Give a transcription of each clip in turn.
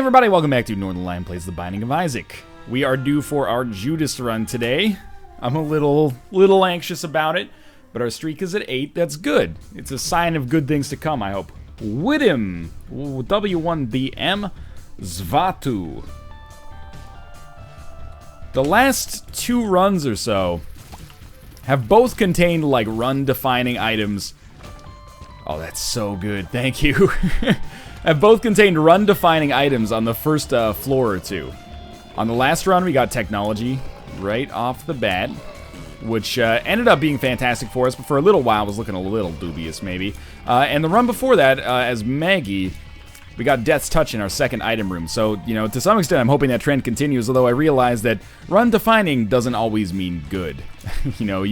everybody, welcome back to Northern Lion Plays The Binding of Isaac. We are due for our Judas run today. I'm a little anxious about it, but our streak is at 8. That's good. It's a sign of good things to come, I hope. Widdim, W1BM, Zvatu. The last 2 runs or so have both contained, like, run-defining items. Oh, that's so good. Thank you. Have both contained run-defining items on the first floor or two. On the last run, we got technology right off the bat, which ended up being fantastic for us, but for a little while was looking a little dubious, maybe. And the run before that, as Maggie, we got Death's Touch in our second item room. So, you know, to some extent, I'm hoping that trend continues, although I realize that run-defining doesn't always mean good. You know,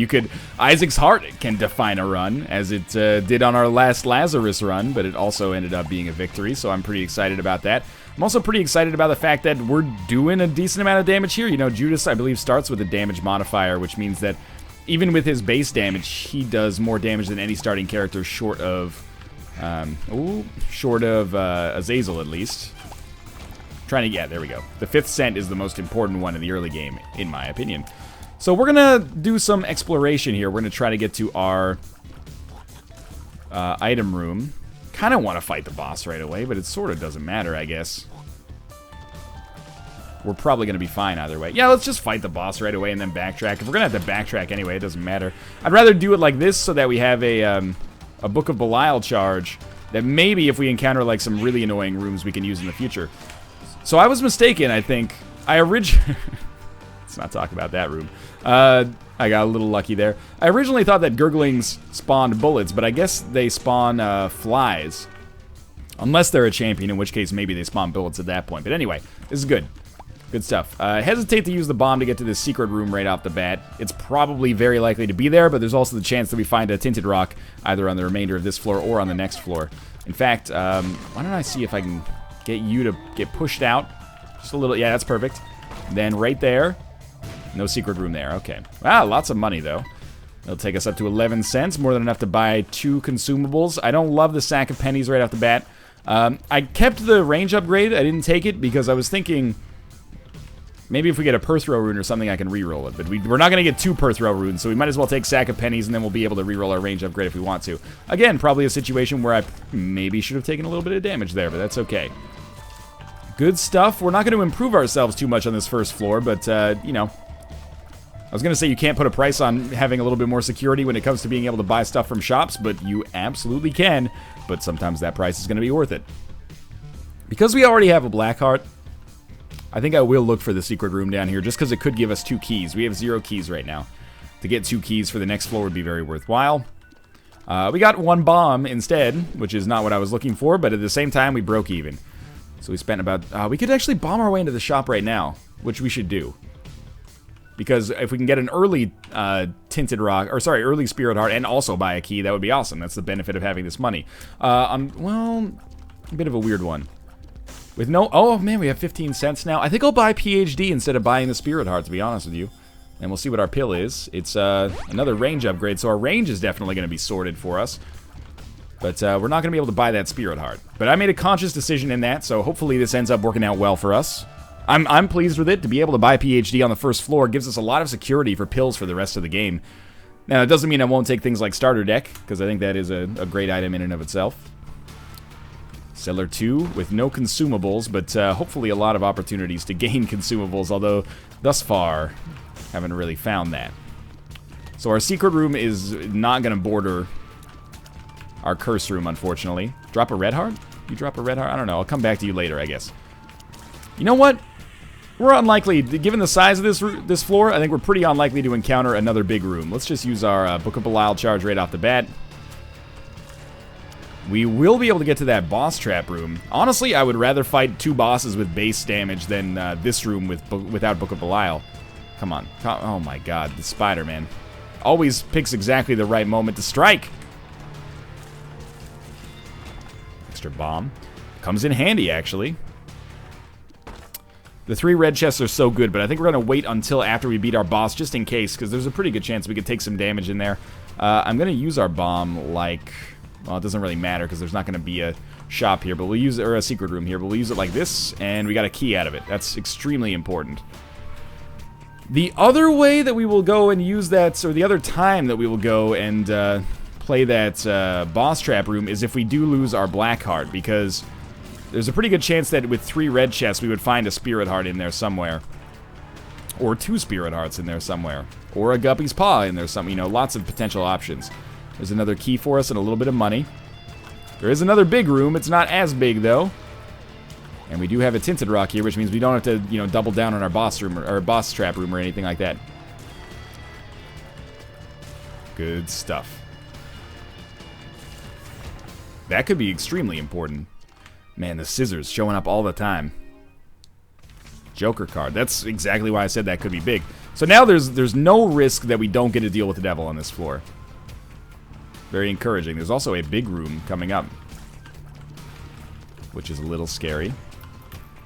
Isaac's Heart can define a run, as it did on our last Lazarus run, but it also ended up being a victory, so I'm pretty excited about that. I'm also pretty excited about the fact that we're doing a decent amount of damage here. You know, Judas, I believe, starts with a damage modifier, which means that even with his base damage, he does more damage than any starting character short of Azazel, at least. Yeah, there we go. The 5th scent is the most important one in the early game, in my opinion. So we're gonna do some exploration here. We're gonna try to get to our item room. Kind of want to fight the boss right away, but it sort of doesn't matter, I guess. We're probably gonna be fine either way. Yeah, let's just fight the boss right away and then backtrack. If we're gonna have to backtrack anyway, it doesn't matter. I'd rather do it like this so that we have a Book of Belial charge that maybe if we encounter like some really annoying rooms we can use in the future. So I was mistaken, I think. Let's not talk about that room. I got a little lucky there. I originally thought that Gurglings spawned bullets, but I guess they spawn flies. Unless they're a champion, in which case maybe they spawn bullets at that point. But anyway, this is good. Good stuff. Hesitate to use the bomb to get to this secret room right off the bat. It's probably very likely to be there, but there's also the chance that we find a tinted rock either on the remainder of this floor or on the next floor. In fact, why don't I see if I can get you to get pushed out? Just a little. Yeah, that's perfect. Then right there. No secret room there. Okay. Wow, lots of money, though. It'll take us up to 11 cents, more than enough to buy 2 consumables. I don't love the sack of pennies right off the bat. I kept the range upgrade. I didn't take it because I was thinking maybe if we get a Perthrow rune or something, I can reroll it. But we're not going to get 2 Perthrow runes, so we might as well take sack of pennies, and then we'll be able to reroll our range upgrade if we want to. Again, probably a situation where I maybe should have taken a little bit of damage there, but that's okay. Good stuff. We're not going to improve ourselves too much on this first floor, but, you know, I was going to say you can't put a price on having a little bit more security when it comes to being able to buy stuff from shops, but you absolutely can, but sometimes that price is going to be worth it. Because we already have a black heart, I think I will look for the secret room down here, just because it could give us 2 keys. We have 0 keys right now. To get 2 keys for the next floor would be very worthwhile. We got 1 bomb instead, which is not what I was looking for, but at the same time, we broke even. So we spent about... we could actually bomb our way into the shop right now, which we should do. Because if we can get an early tinted rock, or sorry, early spirit heart, and also buy a key, that would be awesome. That's the benefit of having this money. Well, a bit of a weird one. With no, oh man, we have 15 cents now. I think I'll buy PhD instead of buying the spirit heart, to be honest with you. And we'll see what our pill is. It's another range upgrade, so our range is definitely going to be sorted for us. But we're not going to be able to buy that spirit heart. But I made a conscious decision in that, so hopefully this ends up working out well for us. I'm pleased with it. To be able to buy PhD on the first floor gives us a lot of security for pills for the rest of the game. Now, it doesn't mean I won't take things like Starter Deck, because I think that is a great item in and of itself. Cellar 2 with no consumables, but hopefully a lot of opportunities to gain consumables, although thus far, haven't really found that. So our secret room is not going to border our curse room, unfortunately. Drop a red heart? You drop a red heart? I don't know. I'll come back to you later, I guess. You know what? We're unlikely, given the size of this floor, I think we're pretty unlikely to encounter another big room. Let's just use our Book of Belial charge right off the bat. We will be able to get to that boss trap room. Honestly, I would rather fight 2 bosses with base damage than this room without Book of Belial. Come on. Oh my god, the spider, man. Always picks exactly the right moment to strike. Extra bomb. Comes in handy, actually. The 3 red chests are so good, but I think we're going to wait until after we beat our boss, just in case, because there's a pretty good chance we could take some damage in there. I'm going to use our bomb like... Well, it doesn't really matter, because there's not going to be a shop here, but we'll use it, or a secret room here, but we'll use it like this, and we got a key out of it. That's extremely important. The other way that we will go and use that, or the other time that we will go and play that boss trap room is if we do lose our black heart, because there's a pretty good chance that with 3 red chests we would find a spirit heart in there somewhere. Or 2 spirit hearts in there somewhere. Or a guppy's paw in there somewhere. You know, lots of potential options. There's another key for us and a little bit of money. There is another big room. It's not as big, though. And we do have a tinted rock here, which means we don't have to, you know, double down on our boss room or boss trap room or anything like that. Good stuff. That could be extremely important. Man, the scissors showing up all the time. Joker card. That's exactly why I said that could be big. So now there's no risk that we don't get to deal with the devil on this floor. Very encouraging. There's also a big room coming up, which is a little scary.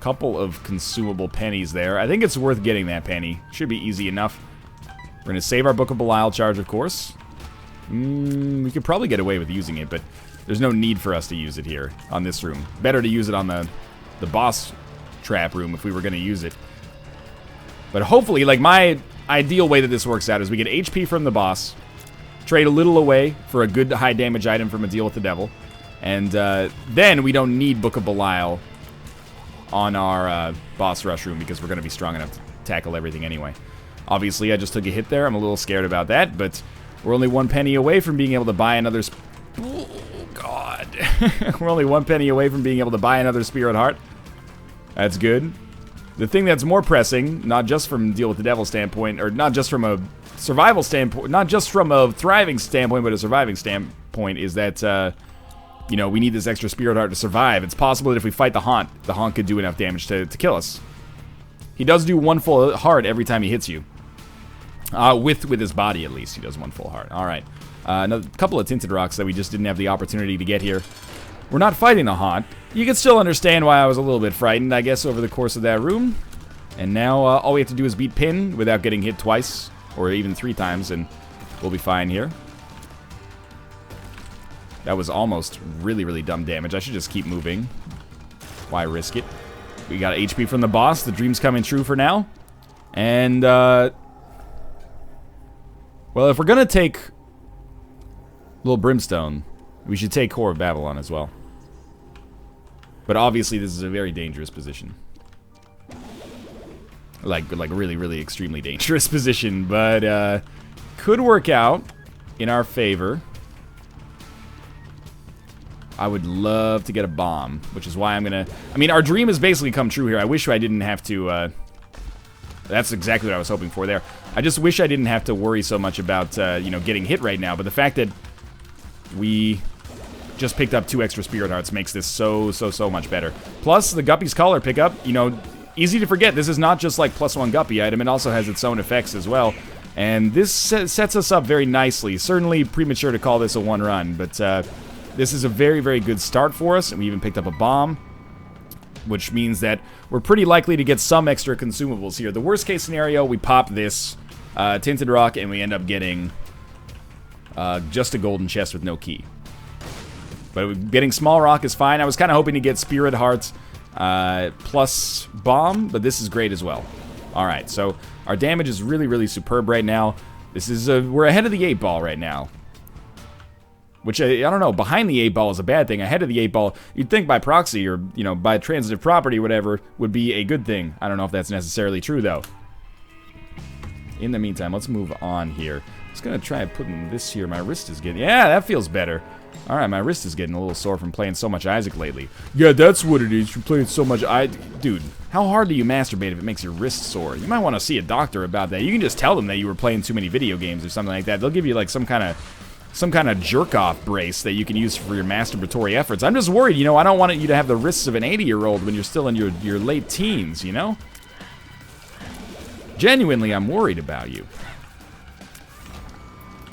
Couple of consumable pennies there. I think it's worth getting that penny. Should be easy enough. We're going to save our Book of Belial charge, of course. We could probably get away with using it, but there's no need for us to use it here on this room. Better to use it on the boss trap room if we were going to use it. But hopefully, like, my ideal way that this works out is we get HP from the boss, trade a little away for a good high damage item from a deal with the devil, and then we don't need Book of Belial on our boss rush room because we're going to be strong enough to tackle everything anyway. Obviously, I just took a hit there. I'm a little scared about that, but we're only 1 penny away from being able to buy another... Oh, God. We're only 1 penny away from being able to buy another Spirit Heart. That's good. The thing that's more pressing, not just from Deal with the Devil standpoint, or not just from a survival standpoint, not just from a thriving standpoint, but a surviving standpoint, is that, you know, we need this extra Spirit Heart to survive. It's possible that if we fight the Haunt could do enough damage to kill us. He does do 1 full heart every time he hits you. With his body, at least, he does 1 full heart. Alright. Another couple of tinted rocks that we just didn't have the opportunity to get here. We're not fighting the Haunt. You can still understand why I was a little bit frightened, I guess, over the course of that room. And now, all we have to do is beat Pin without getting hit twice, or even 3 times, and we'll be fine here. That was almost really, really dumb damage. I should just keep moving. Why risk it? We got HP from the boss. The dream's coming true for now. And, well, if we're gonna take Little Brimstone, we should take Core of Babylon as well. But obviously, this is a very dangerous position. Like really, really extremely dangerous position. But, could work out in our favor. I would love to get a bomb, which is why I'm gonna... I mean, our dream has basically come true here. I wish I didn't have to, that's exactly what I was hoping for there. I just wish I didn't have to worry so much about, you know, getting hit right now. But the fact that we just picked up 2 extra Spirit Hearts makes this so much better. Plus, the Guppy's Collar pickup, you know, easy to forget. This is not just like +1 Guppy item. It also has its own effects as well. And this sets us up very nicely. Certainly premature to call this a 1 run, but this is a very, very good start for us. And we even picked up a bomb, which means that we're pretty likely to get some extra consumables here. The worst case scenario, we pop this Tinted Rock and we end up getting just a golden chest with no key. But getting Small Rock is fine. I was kind of hoping to get Spirit Hearts plus Bomb, but this is great as well. Alright, so our damage is really, really superb right now. This is we're ahead of the 8 ball right now. Which, I don't know, behind the 8 ball is a bad thing. Ahead of the 8 ball, you'd think by proxy or, you know, by transitive property or whatever, would be a good thing. I don't know if that's necessarily true, though. In the meantime, let's move on here. I'm just going to try putting this here. My wrist is getting... Yeah, that feels better. Alright, my wrist is getting a little sore from playing so much Isaac lately. Yeah, that's what it is. You're playing so much Dude, how hard do you masturbate if it makes your wrist sore? You might want to see a doctor about that. You can just tell them that you were playing too many video games or something like that. They'll give you, like, some kind of jerk-off brace that you can use for your masturbatory efforts. I'm just worried, you know, I don't want you to have the wrists of an 80-year-old when you're still in your late teens, you know? Genuinely, I'm worried about you.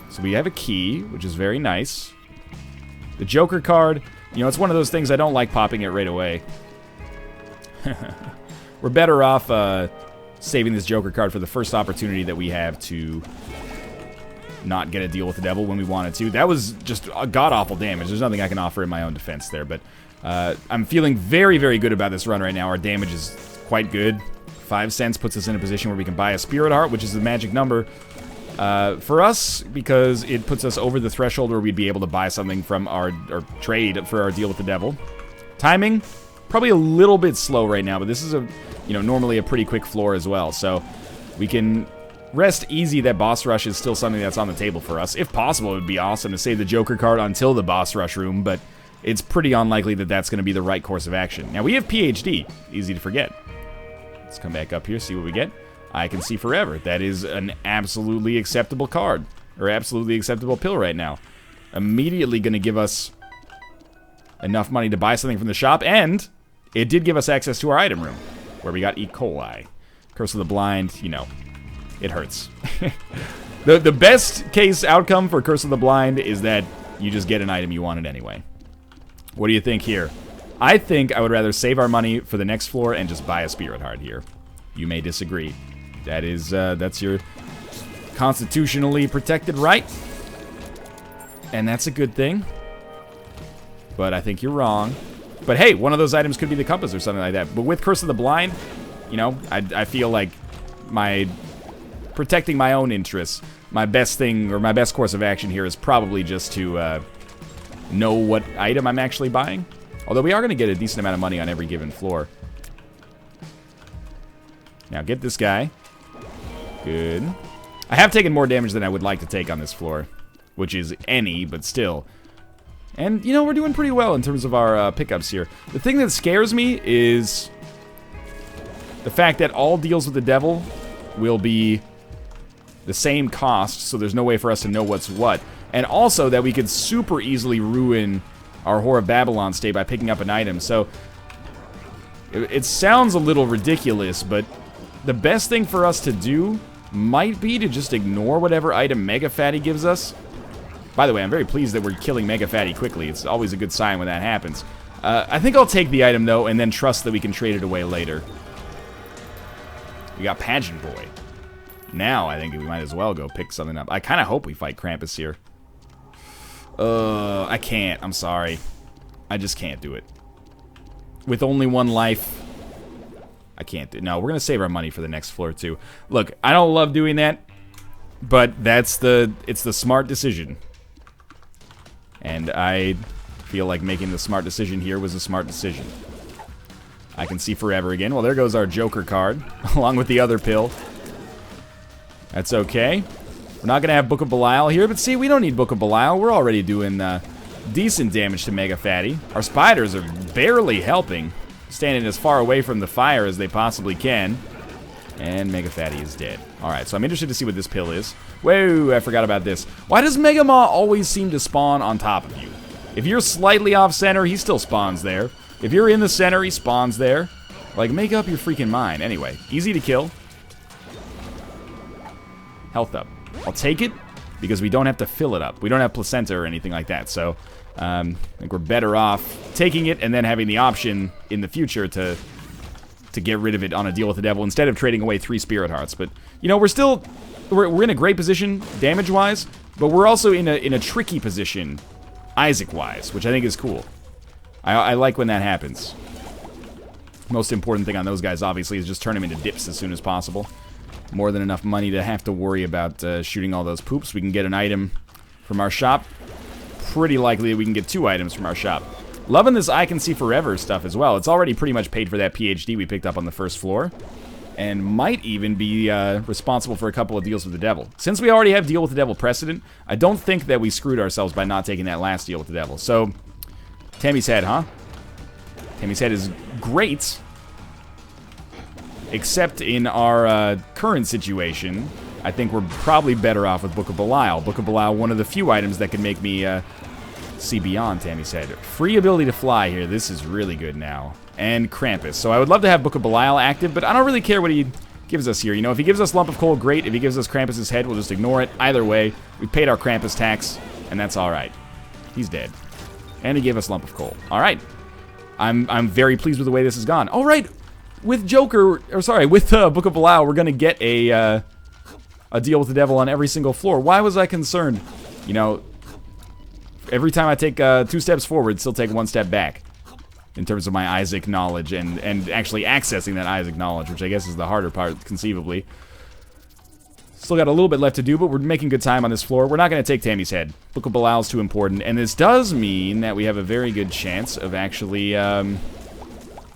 So we have a key, which is very nice. The Joker card, you know, it's one of those things I don't like popping it right away. We're better off saving this Joker card for the first opportunity that we have to not get a deal with the devil when we wanted to. That was just a god-awful damage. There's nothing I can offer in my own defense there, but I'm feeling very, very good about this run right now. Our damage is quite good. 5 cents puts us in a position where we can buy a Spirit Heart, which is the magic number for us, because it puts us over the threshold where we'd be able to buy something from our, or trade for our deal with the devil. Timing, probably a little bit slow right now, but this is normally a pretty quick floor as well, so we can rest easy that boss rush is still something that's on the table for us. If possible, it would be awesome to save the Joker card until the boss rush room, but it's pretty unlikely that that's going to be the right course of action. Now, we have PhD. Easy to forget. Let's come back up here, see what we get. I can see forever. That is an absolutely acceptable card, or absolutely acceptable pill right now. Immediately going to give us enough money to buy something from the shop, and it did give us access to our item room, where we got E. coli. Curse of the Blind, it hurts. The best case outcome for Curse of the Blind is that you just get an item you wanted anyway. What do you think here? I think I would rather save our money for the next floor and just buy a Spirit Heart here. You may disagree. That is, that's your constitutionally protected right. And that's a good thing. But I think you're wrong. But hey, one of those items could be the compass or something like that. But with Curse of the Blind, I feel like protecting my own interests, my best thing, or my best course of action here is probably just to know what item I'm actually buying. Although we are going to get a decent amount of money on every given floor. Now get this guy. Good. I have taken more damage than I would like to take on this floor, which is any, but still. And, we're doing pretty well in terms of our pickups here. The thing that scares me is the fact that all deals with the devil will be the same cost, so there's no way for us to know what's what. And also that we could super easily ruin our Whore of Babylon state by picking up an item. So it sounds a little ridiculous, but the best thing for us to do might be to just ignore whatever item Mega Fatty gives us. By the way, I'm very pleased that we're killing Mega Fatty quickly. It's always a good sign when that happens. I think I'll take the item, though, and then trust that we can trade it away later. We got Pageant Boy. Now, I think we might as well go pick something up. I kind of hope we fight Krampus here. I can't. I'm sorry. I just can't do it. With only one life, I can't do it. No, we're going to save our money for the next floor, too. Look, I don't love doing that, but it's the smart decision. And I feel like making the smart decision here was a smart decision. I can see forever again. Well, there goes our Joker card, along with the other pill. That's okay. We're not going to have Book of Belial here, but see, we don't need Book of Belial. We're already doing decent damage to Mega Fatty. Our spiders are barely helping, standing as far away from the fire as they possibly can. And Mega Fatty is dead. Alright, so I'm interested to see what this pill is. Whoa, I forgot about this. Why does Mega Maw always seem to spawn on top of you? If you're slightly off center, he still spawns there. If you're in the center, he spawns there. Like, make up your freaking mind. Anyway, easy to kill. Health up. I'll take it, because we don't have to fill it up. We don't have placenta or anything like that, so I think we're better off taking it and then having the option in the future to get rid of it on a deal with the devil instead of trading away 3 Spirit Hearts. But, we're in a great position damage-wise, but we're also in a tricky position Isaac-wise, which I think is cool. I like when that happens. Most important thing on those guys, obviously, is just turn them into dips as soon as possible. More than enough money to have to worry about shooting all those poops. We can get an item from our shop. Pretty likely that we can get 2 items from our shop. Loving this I Can See Forever stuff as well. It's already pretty much paid for that PhD we picked up on the first floor. And might even be responsible for a couple of deals with the devil. Since we already have deal with the devil precedent, I don't think that we screwed ourselves by not taking that last deal with the devil. So, Tammy's Head, huh? Tammy's Head is great. Except in our current situation, I think we're probably better off with Book of Belial. Book of Belial, one of the few items that can make me see beyond Tammy's Head. Free ability to fly here. This is really good now. And Krampus. So I would love to have Book of Belial active, but I don't really care what he gives us here. If he gives us Lump of Coal, great. If he gives us Krampus's head, we'll just ignore it. Either way, we paid our Krampus tax, and that's alright. He's dead. And he gave us Lump of Coal. Alright. I'm very pleased with the way this has gone. Alright. With Joker, or sorry, with Book of Belial, we're going to get a deal with the devil on every single floor. Why was I concerned? Every time I take 2 steps forward, still take 1 step back. in terms of my Isaac knowledge and actually accessing that Isaac knowledge, which I guess is the harder part, conceivably. Still got a little bit left to do, but we're making good time on this floor. We're not going to take Tammy's head. Book of Belial's too important, and this does mean that we have a very good chance of actually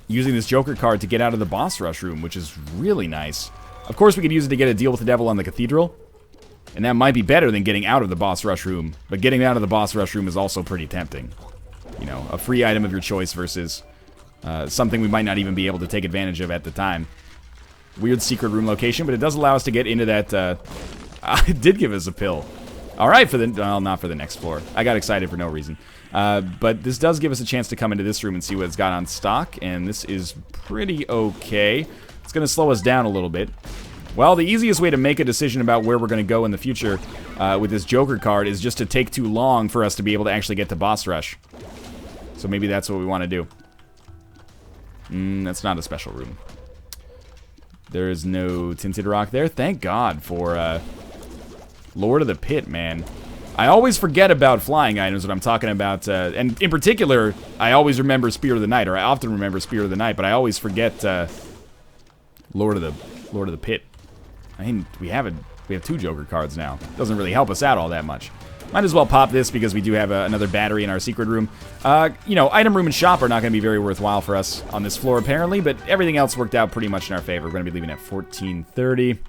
using this Joker card to get out of the boss rush room, which is really nice. Of course, we could use it to get a deal with the devil on the cathedral, and that might be better than getting out of the boss rush room, but getting out of the boss rush room is also pretty tempting. You know, a free item of your choice versus something we might not even be able to take advantage of at the time. Weird secret room location, but it does allow us to get into that. It did give us a pill. All right, well, not for the next floor. I got excited for no reason. But this does give us a chance to come into this room and see what it's got on stock, and this is pretty okay. It's going to slow us down a little bit. Well, the easiest way to make a decision about where we're going to go in the future with this Joker card is just to take too long for us to be able to actually get to boss rush. So maybe that's what we want to do. That's not a special room. There is no tinted rock there. Thank God for Lord of the Pit, man. I always forget about flying items when I'm talking about, and in particular, I always remember Spear of the Night, or I often remember Spear of the Night, but I always forget Lord of the Pit. I mean, we have 2 Joker cards now. Doesn't really help us out all that much. Might as well pop this because we do have another battery in our secret room. You know, item room and shop are not going to be very worthwhile for us on this floor, apparently, but everything else worked out pretty much in our favor. We're going to be leaving at 1430.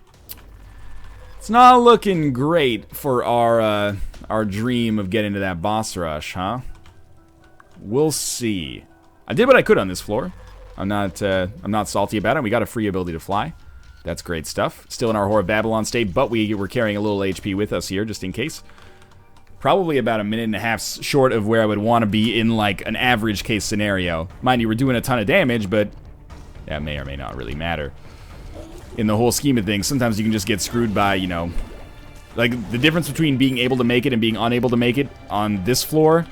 It's not looking great for our dream of getting to that boss rush, huh? We'll see. I did what I could on this floor. I'm not salty about it. We got a free ability to fly. That's great stuff. Still in our Whore of Babylon state, but we were carrying a little HP with us here, just in case. Probably about a minute and a half short of where I would want to be in, like, an average case scenario. Mind you, we're doing a ton of damage, but that may or may not really matter. In the whole scheme of things, sometimes you can just get screwed by, you know... Like, the difference between being able to make it and being unable to make it on this floor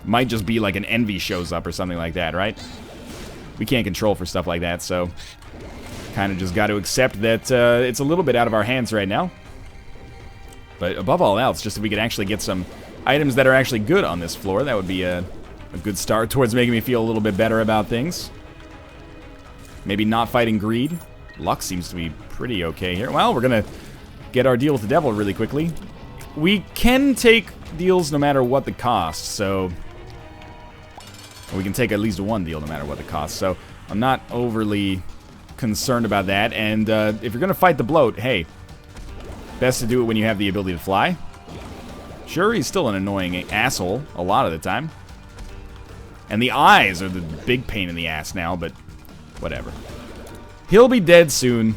might just be like an envy shows up or something like that, right? We can't control for stuff like that, so... Kind of just got to accept that it's a little bit out of our hands right now. But above all else, just if we could actually get some items that are actually good on this floor, that would be a good start towards making me feel a little bit better about things. Maybe not fighting greed. Luck seems to be pretty okay here. Well, we're going to get our deal with the devil really quickly. We can take deals no matter what the cost, so... We can take at least one deal no matter what the cost, so I'm not overly concerned about that. And if you're going to fight the bloat, hey... Best to do it when you have the ability to fly. Sure, he's still an annoying asshole a lot of the time. And the eyes are the big pain in the ass now, but whatever. He'll be dead soon.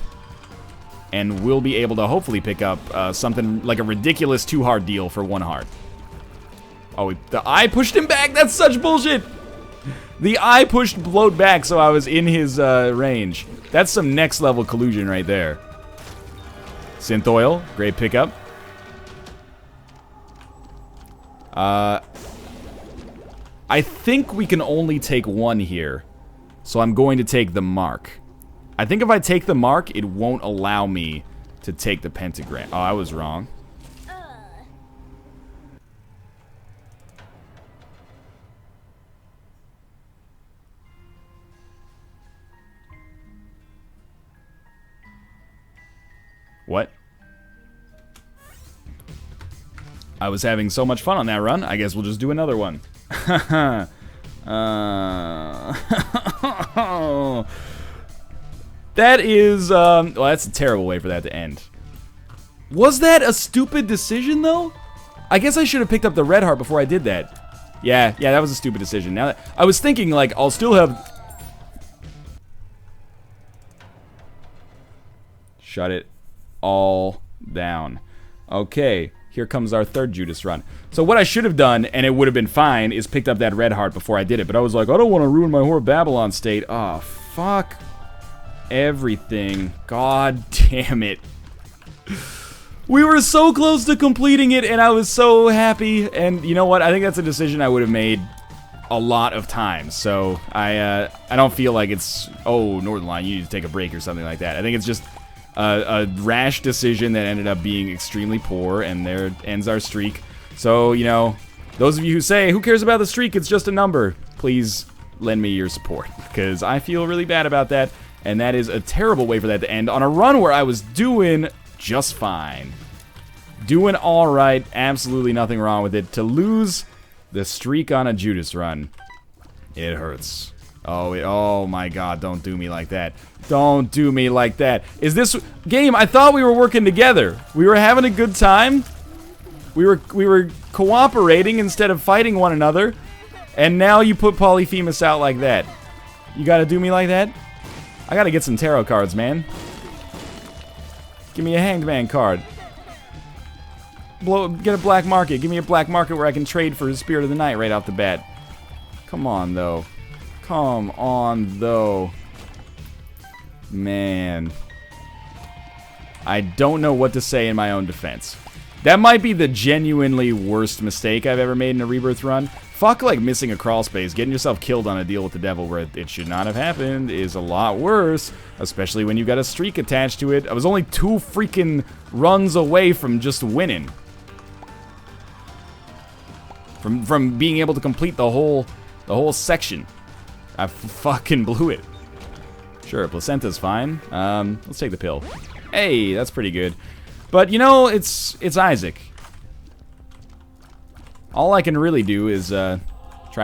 And we'll be able to hopefully pick up something like a ridiculous 2-heart deal for 1 heart. Oh, the eye pushed him back? That's such bullshit! The eye pushed Bloat back so I was in his range. That's some next level collusion right there. Synth oil, great pickup. I think we can only take 1 here. So I'm going to take the mark. I think if I take the mark, it won't allow me to take the pentagram. Oh, I was wrong. What? I was having so much fun on that run, I guess we'll just do another one. That is, well, that's a terrible way for that to end. Was that a stupid decision, though? I guess I should have picked up the red heart before I did that. Yeah, that was a stupid decision. Now, I was thinking, like, I'll still have... Shut it all down. Okay, here comes our 3rd Judas run. So what I should have done, and it would have been fine, is picked up that red heart before I did it. But I was like, I don't want to ruin my Whore of Babylon state. Oh, fuck everything. God damn it. We were so close to completing it, and I was so happy. And you know what? I think that's a decision I would have made a lot of times. So I don't feel like it's, oh, Northern Line, you need to take a break or something like that. I think it's just a rash decision that ended up being extremely poor, and there ends our streak. So, you know, those of you who say, who cares about the streak, it's just a number, please lend me your support, because I feel really bad about that, and that is a terrible way for that to end on a run where I was doing just fine. Doing alright, absolutely nothing wrong with it. To lose the streak on a Judas run, it hurts. Oh my god, don't do me like that. Don't do me like that. Is this game, I thought we were working together. We were having a good time. We were cooperating instead of fighting one another. And now you put Polyphemus out like that. You gotta do me like that? I gotta get some tarot cards, man. Give me a Hanged Man card. Get a black market. Give me a black market where I can trade for Spirit of the Night right off the bat. Come on, though. Come on, though. Man. I don't know what to say in my own defense. That might be the genuinely worst mistake I've ever made in a Rebirth run. Fuck, like, missing a crawl space. Getting yourself killed on a deal with the devil where it should not have happened is a lot worse. Especially when you got a streak attached to it. I was only 2 freaking runs away from just winning. From being able to complete the whole section. I fucking blew it. Sure, placenta's fine. Let's take the pill. Hey, that's pretty good. But you know, it's Isaac. All I can really do is try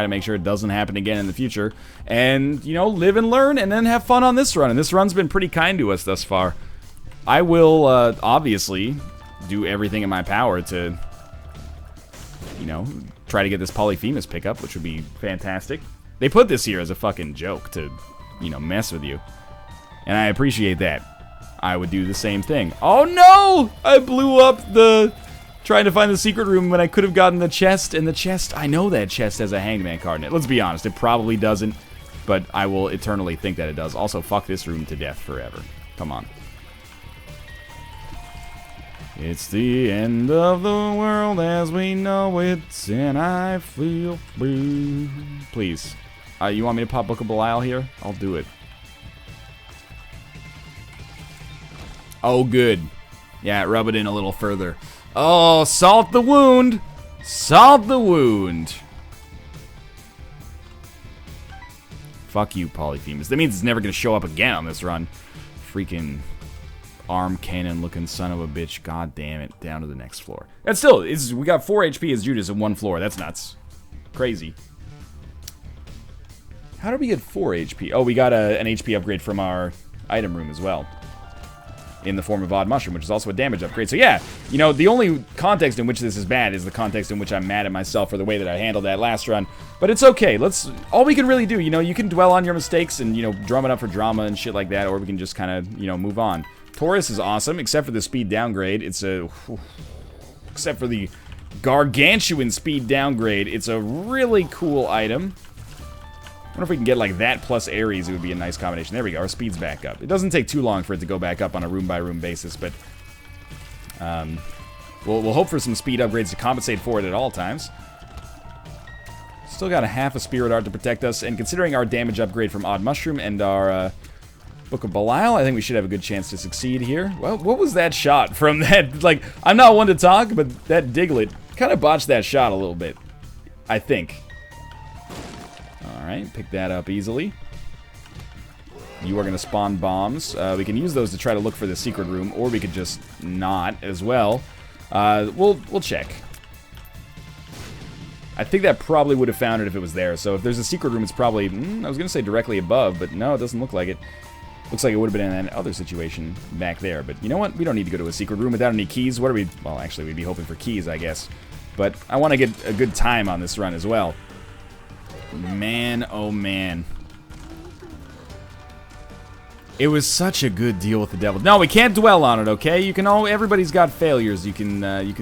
to make sure it doesn't happen again in the future, and you know, live and learn, and then have fun on this run. And this run's been pretty kind to us thus far. I will obviously do everything in my power to, you know, try to get this Polyphemus pickup, which would be fantastic. They put this here as a fucking joke to, you know, mess with you. And I appreciate that. I would do the same thing. Oh no! I blew up the... trying to find the secret room when I could have gotten the chest. And the chest, I know that chest has a Hangman card in it. Let's be honest, it probably doesn't. But I will eternally think that it does. Also, fuck this room to death forever. Come on. It's the end of the world as we know it, and I feel blue. Please. You want me to pop Book of Belial here? I'll do it. Oh, good. Yeah, rub it in a little further. Oh, salt the wound. Salt the wound. Fuck you, Polyphemus. That means it's never going to show up again on this run. Freaking... arm cannon looking son of a bitch. God damn it. Down to the next floor. And still, we got 4 HP as Judas in 1 floor. That's nuts. Crazy. How did we get 4 HP? Oh, we got an HP upgrade from our item room as well. In the form of Odd Mushroom, which is also a damage upgrade. So yeah, you know, the only context in which this is bad is the context in which I'm mad at myself for the way that I handled that last run. But it's okay. All we can really do, you know, you can dwell on your mistakes and, you know, drum it up for drama and shit like that, or we can just kind of, you know, move on. Taurus is awesome, except for the speed downgrade. Except for the gargantuan speed downgrade, it's a really cool item. I wonder if we can get like that plus Ares, it would be a nice combination. There we go, our speed's back up. It doesn't take too long for it to go back up on a room-by-room basis, but we'll hope for some speed upgrades to compensate for it at all times. Still got a half a Spirit Art to protect us, and considering our damage upgrade from Odd Mushroom and our Book of Belial, I think we should have a good chance to succeed here. Well, what was that shot from that? Like, I'm not one to talk, but that Diglett kind of botched that shot a little bit, I think. Alright, pick that up easily. You are going to spawn bombs. We can use those to try to look for the secret room, or we could just not as well. We'll check. I think that probably would have found it if it was there. So if there's a secret room, it's probably, I was going to say directly above, but no, it doesn't look like it. Looks like it would have been in that other situation back there. But you know what? We don't need to go to a secret room without any keys. What are we... Well, actually, we'd be hoping for keys, I guess. But I want to get a good time on this run as well. Man, oh man. It was such a good deal with the devil. No, we can't dwell on it, okay? You can everybody's got failures you can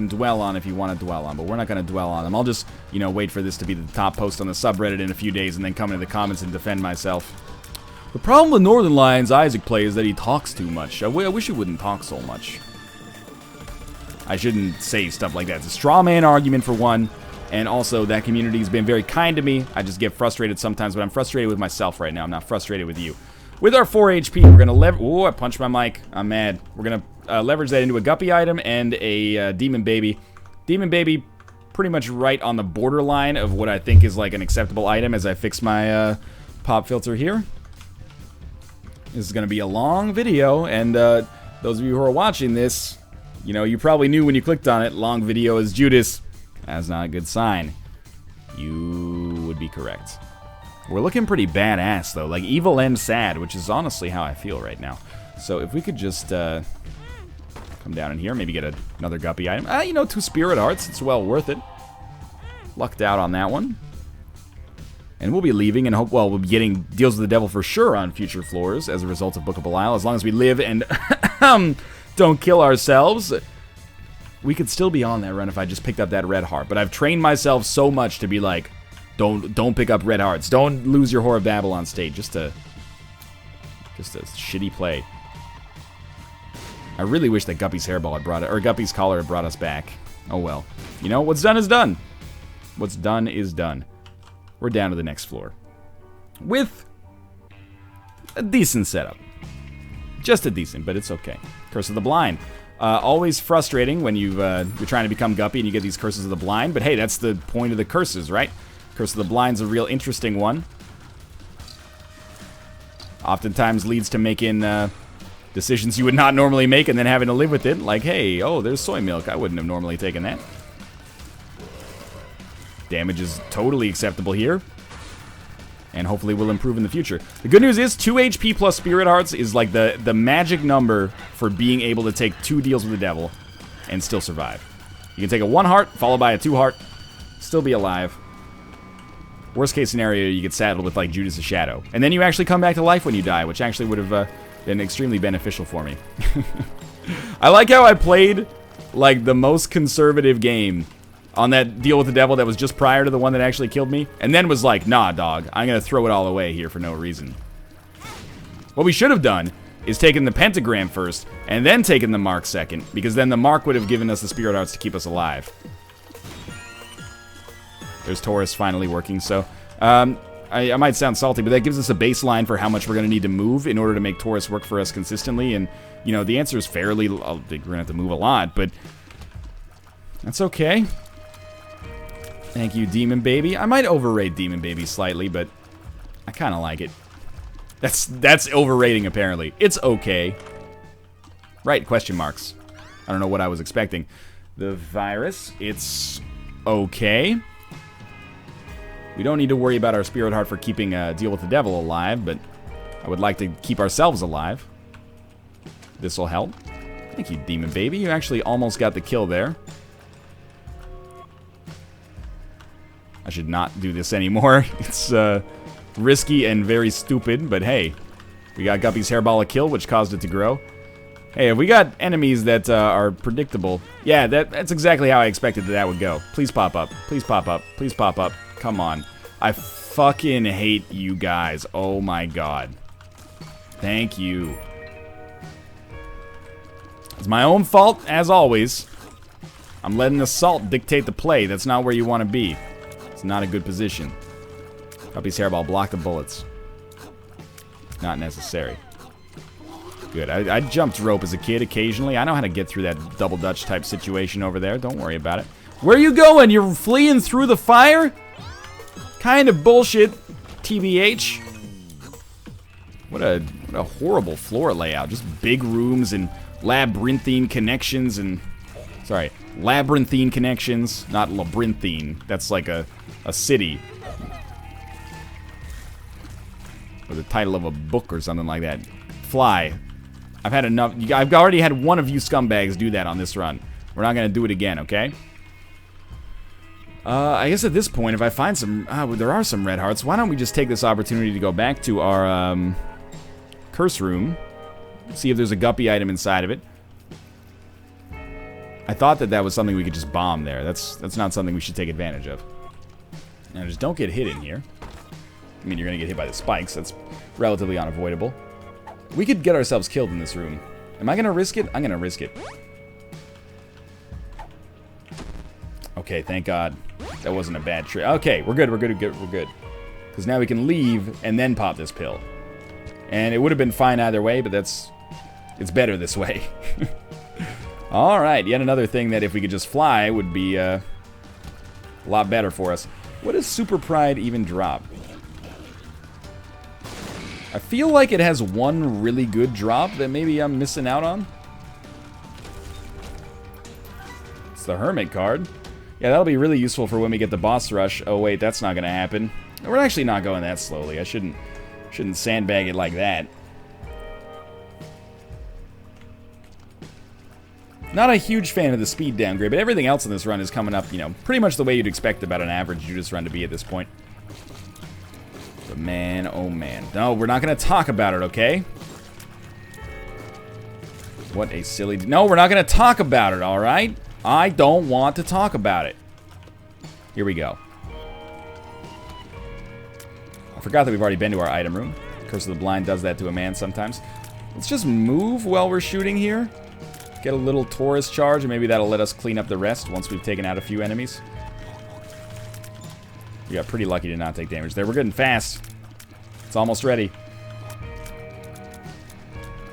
dwell on if you want to dwell on, but we're not going to dwell on them. I'll just, you know, wait for this to be the top post on the subreddit in a few days and then come into the comments and defend myself. The problem with Northern Lions Isaac play is that he talks too much. I wish he wouldn't talk so much. I shouldn't say stuff like that. It's a straw man argument for one, and also that community has been very kind to me. I just get frustrated sometimes, but I'm frustrated with myself right now. I'm not frustrated with you. With our 4 HP, we're going to leverage... Ooh, I punched my mic. I'm mad. We're going to leverage that into a Guppy item and a Demon Baby. Demon Baby, pretty much right on the borderline of what I think is like an acceptable item as I fix my pop filter here. This is going to be a long video, and those of you who are watching this, you know, you probably knew when you clicked on it, long video is Judas. That's not a good sign. You would be correct. We're looking pretty badass, though, like evil and sad, which is honestly how I feel right now. So if we could just come down in here, maybe get another guppy item. You know, 2 spirit hearts, it's well worth it. Lucked out on that one. And we'll be leaving and hope, well, we'll be getting Deals with the Devil for sure on future floors as a result of Book of Belial. As long as we live and don't kill ourselves. We could still be on that run if I just picked up that red heart. But I've trained myself so much to be like, don't pick up red hearts. Don't lose your Whore of Babylon state. Just a shitty play. I really wish that Guppy's hairball had brought it, or Guppy's collar had brought us back. Oh well. You know, what's done is done. What's done is done. We're down to the next floor. With a decent setup. Just a decent, but it's okay. Curse of the Blind. Always frustrating when you're trying to become Guppy and you get these Curses of the Blind, but hey, that's the point of the curses, right? Curse of the Blind's a real interesting one. Oftentimes leads to making decisions you would not normally make and then having to live with it. Like, hey, oh, there's soy milk. I wouldn't have normally taken that. Damage is totally acceptable here. And hopefully will improve in the future. The good news is 2 HP plus Spirit Hearts is like the magic number for being able to take 2 deals with the devil and still survive. You can take a 1 heart, followed by a 2 heart, still be alive. Worst case scenario, you get saddled with like Judas' Shadow. And then you actually come back to life when you die, which actually would have been extremely beneficial for me. I like how I played like the most conservative game on that deal with the devil that was just prior to the one that actually killed me, and then was like, nah, dog, I'm gonna throw it all away here for no reason. What we should have done is taken the pentagram first, and then taken the mark second, because then the mark would have given us the spirit hearts to keep us alive. There's Taurus finally working, so I might sound salty, but that gives us a baseline for how much we're gonna need to move in order to make Taurus work for us consistently, and, you know, the answer is fairly, I think we're gonna have to move a lot, but that's okay. Thank you, Demon Baby. I might overrate Demon Baby slightly, but I kind of like it. That's overrating, apparently. It's okay. Right, question marks. I don't know what I was expecting. The virus, it's okay. We don't need to worry about our Spirit Heart for keeping Deal with the Devil alive, but I would like to keep ourselves alive. This will help. Thank you, Demon Baby. You actually almost got the kill there. I should not do this anymore. It's risky and very stupid, but hey. We got Guppy's Hairball a kill, which caused it to grow. Hey, if we got enemies that are predictable... Yeah, that's exactly how I expected that would go. Please pop up. Please pop up. Please pop up. Come on. I fucking hate you guys. Oh my god. Thank you. It's my own fault, as always. I'm letting the salt dictate the play. That's not where you want to be. It's not a good position. Guppy's Hairball, block the bullets. Not necessary. Good. I jumped rope as a kid occasionally. I know how to get through that double dutch type situation over there. Don't worry about it. Where are you going? You're fleeing through the fire? Kind of bullshit, TBH. What a horrible floor layout. Just big rooms and labyrinthine connections and... Sorry, labyrinthine connections, not labyrinthine. That's like a city. Or the title of a book or something like that. Fly. I've had enough. I've already had one of you scumbags do that on this run. We're not going to do it again, okay? I guess at this point, if I find some... there are some red hearts. Why don't we just take this opportunity to go back to our curse room. See if there's a guppy item inside of it. I thought that was something we could just bomb there. That's not something we should take advantage of. Now, just don't get hit in here. I mean, you're going to get hit by the spikes. That's relatively unavoidable. We could get ourselves killed in this room. Am I going to risk it? I'm going to risk it. Okay, thank God. That wasn't a bad trick. Okay, we're good, we're good, we're good. Because now we can leave and then pop this pill. And it would have been fine either way, but it's better this way. Alright, yet another thing that if we could just fly would be a lot better for us. What does Super Pride even drop? I feel like it has one really good drop that maybe I'm missing out on. It's the Hermit card. Yeah, that'll be really useful for when we get the boss rush. Oh wait, that's not gonna happen. We're actually not going that slowly. I shouldn't sandbag it like that. Not a huge fan of the speed downgrade, but everything else in this run is coming up, you know, pretty much the way you'd expect about an average Judas run to be at this point. But man, oh man. No, we're not going to talk about it, okay? What a silly... No, we're not going to talk about it, alright? I don't want to talk about it. Here we go. I forgot that we've already been to our item room. Curse of the Blind does that to a man sometimes. Let's just move while we're shooting here. Get a little Taurus charge, and maybe that'll let us clean up the rest once we've taken out a few enemies. We got pretty lucky to not take damage there. We're getting fast. It's almost ready.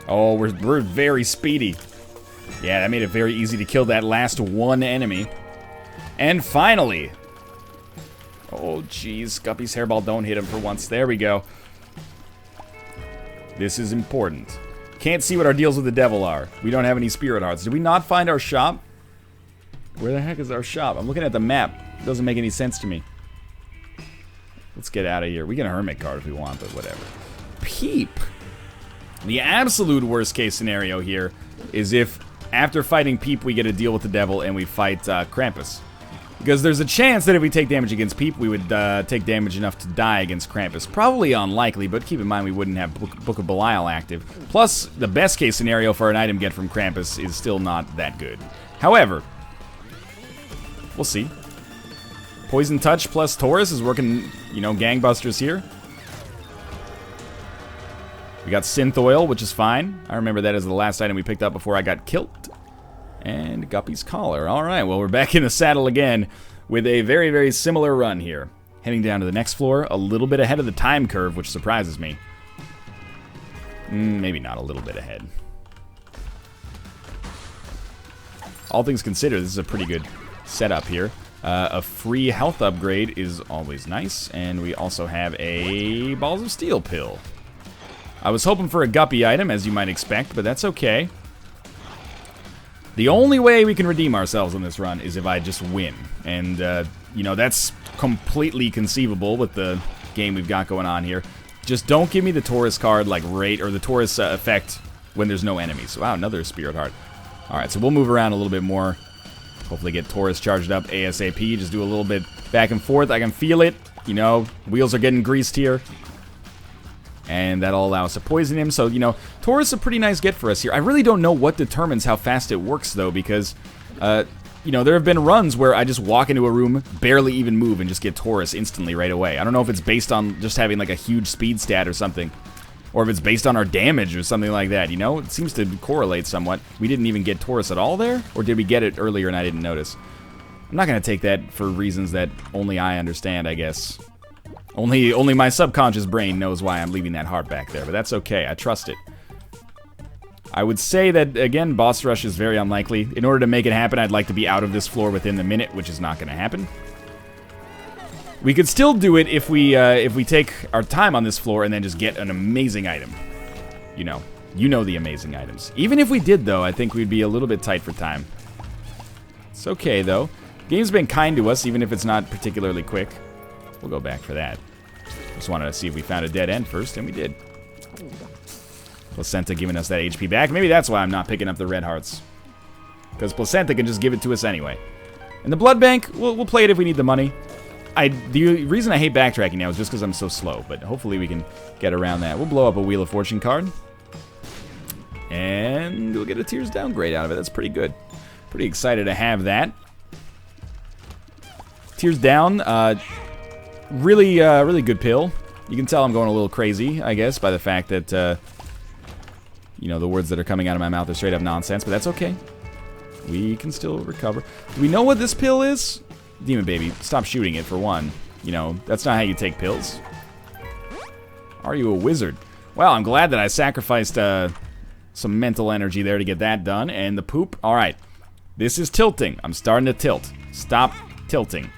Oh, we're very speedy. Yeah, that made it very easy to kill that last one enemy. And finally... Oh, jeez. Guppy's hairball, don't hit him for once. There we go. This is important. Can't see what our deals with the devil are. We don't have any spirit hearts. Did we not find our shop? Where the heck is our shop? I'm looking at the map. It doesn't make any sense to me. Let's get out of here. We get a hermit card if we want, but whatever. Peep. The absolute worst case scenario here is if after fighting Peep we get a deal with the devil and we fight Krampus. Because there's a chance that if we take damage against Peep, we would take damage enough to die against Krampus. Probably unlikely, but keep in mind we wouldn't have Book of Belial active. Plus, the best case scenario for an item get from Krampus is still not that good. However, we'll see. Poison Touch plus Taurus is working, you know, gangbusters here. We got Synth Oil, which is fine. I remember that as the last item we picked up before I got killed. And Guppy's Collar. Alright, well, we're back in the saddle again with a very, very similar run here. Heading down to the next floor, a little bit ahead of the time curve, which surprises me. Maybe not a little bit ahead. All things considered, this is a pretty good setup here. A free health upgrade is always nice, and we also have a Balls of Steel pill. I was hoping for a Guppy item, as you might expect, but that's okay. The only way we can redeem ourselves on this run is if I just win. And, you know, that's completely conceivable with the game we've got going on here. Just don't give me the Taurus card, like, or the Taurus effect when there's no enemies. Wow, another Spirit Heart. Alright, so we'll move around a little bit more. Hopefully get Taurus charged up ASAP. Just do a little bit back and forth. I can feel it. You know, wheels are getting greased here. And that'll allow us to poison him. So, you know, Taurus is a pretty nice get for us here. I really don't know what determines how fast it works, though, because, you know, there have been runs where I just walk into a room, barely even move, and just get Taurus instantly right away. I don't know if it's based on just having, like, a huge speed stat or something. Or if it's based on our damage or something like that, you know? It seems to correlate somewhat. We didn't even get Taurus at all there? Or did we get it earlier and I didn't notice? I'm not going to take that for reasons that only I understand, I guess. Only my subconscious brain knows why I'm leaving that heart back there, but that's okay. I trust it. I would say that, again, boss rush is very unlikely. In order to make it happen, I'd like to be out of this floor within the minute, which is not going to happen. We could still do it if we take our time on this floor and then just get an amazing item. You know the amazing items. Even if we did, though, I think we'd be a little bit tight for time. It's okay, though. Game's been kind to us, even if it's not particularly quick. We'll go back for that. Just wanted to see if we found a dead end first, and we did. Placenta giving us that HP back. Maybe that's why I'm not picking up the red hearts. Because Placenta can just give it to us anyway. And the blood bank, we'll play it if we need the money. The reason I hate backtracking now is just because I'm so slow, but hopefully we can get around that. We'll blow up a Wheel of Fortune card. And we'll get a Tears downgrade out of it. That's pretty good. Pretty excited to have that. Tears down, really good pill. You can tell I'm going a little crazy, I guess, by the fact that, you know, the words that are coming out of my mouth are straight up nonsense, but that's okay. We can still recover. Do we know what this pill is? Demon Baby, stop shooting it, for one. You know, that's not how you take pills. Are you a wizard? Well, I'm glad that I sacrificed some mental energy there to get that done. And the poop, alright. This is tilting. I'm starting to tilt. Stop tilting.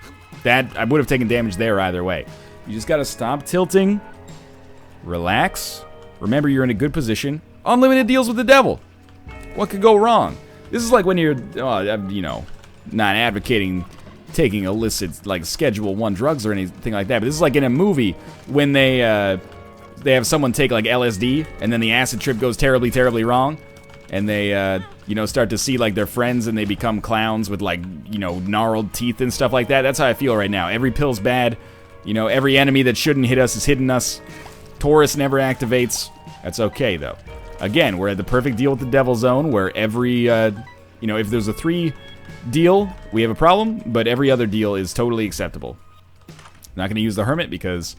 That, I would have taken damage there either way. You just gotta stop tilting. Relax. remember you're in a good position. Unlimited deals with the devil. What could go wrong? This is like when you're, you know, not advocating taking illicit, like, Schedule 1 drugs or anything like that, but this is like in a movie when they have someone take, like, LSD, and then the acid trip goes terribly, terribly wrong, and they, you know, start to see, like, their friends, and they become clowns with, like, you know, gnarled teeth and stuff like that. That's how I feel right now. Every pill's bad. You know, every enemy that shouldn't hit us is hitting us. Taurus never activates. That's okay, though. Again, we're at the perfect deal with the devil zone, where every, you know, if there's a 3 deal, we have a problem, but every other deal is totally acceptable. I'm not going to use the Hermit because